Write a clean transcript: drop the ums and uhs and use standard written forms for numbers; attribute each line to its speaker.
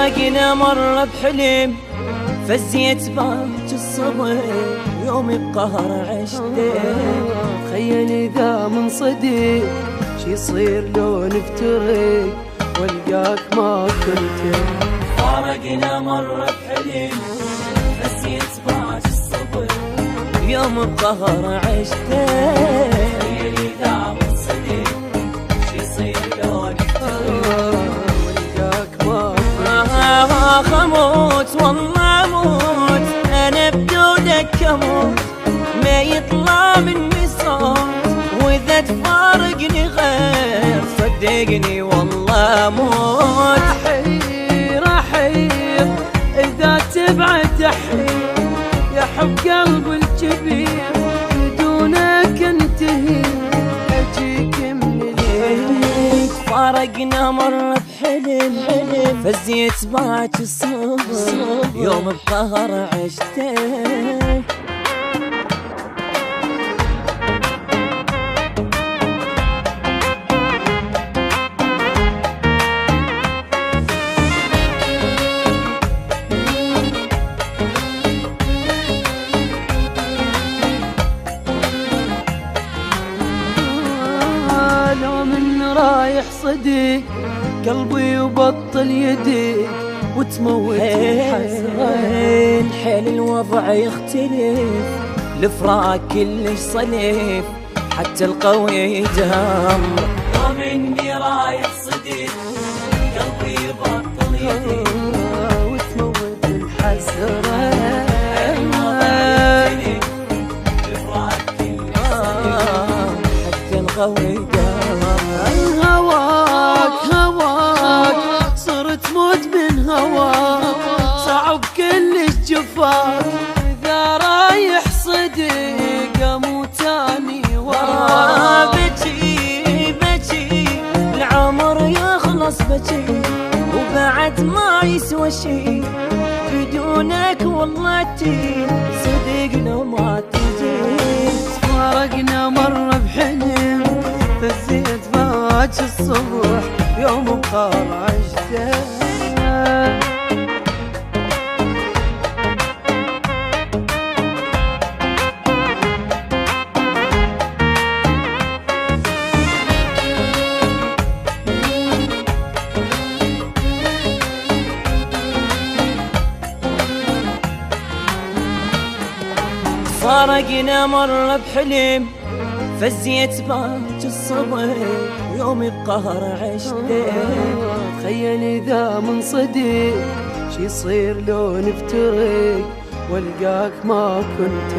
Speaker 1: فارقنا مرة بحلم فزيت باج الصبر يوم بقهر عشته.
Speaker 2: تخيل إذا من صديق شي يصير لو نفترق والقاك ما كنت.
Speaker 1: فارقنا مرة بحلم فزيت باج الصبر يوم بقهر عشته. تخيل إذا من صديق شي يصير لو نفترق
Speaker 2: والقاك ما
Speaker 1: كنت. اموت والله اموت انا بدونك اموت ما يطلع مني صوت واذا تفارقني غير صدقني والله اموت.
Speaker 2: احير اذا تبعد احير يا حب قلب الكبير بدونك انتهي اجيك من الليل.
Speaker 1: فارقنا مرة بحلم فزيت باج الصبر يوم بقهر عشته.
Speaker 2: لو من رايح صديق قلبي يبطل يديك وتموت الحزن.
Speaker 1: حيل الوضع يختلف الفراق كلش صليف حتى القوي يدهم. يوم اني رايح صديق قلبي يبطل يديك
Speaker 2: وتموت الحسرة.
Speaker 1: حتى القوي يدهم.
Speaker 2: هواك صرت مدمن هواك صعب كلش جفاك إذا رايح صديق أموت أني وراك.
Speaker 1: بكي العمر يخلص بكي وبعد ما يسوى شي بدونك والله تي صدق لو ما تجي.
Speaker 2: فارقنا مرة بحلم فزيت باج الصبح يوم بقار عشته.
Speaker 1: فارقنا مرة بحلم فزيت باج الصبر يوم بقهر عشته.
Speaker 2: تخيل إذا من صديق شي يصير لو نفترق والقاك ما كنت.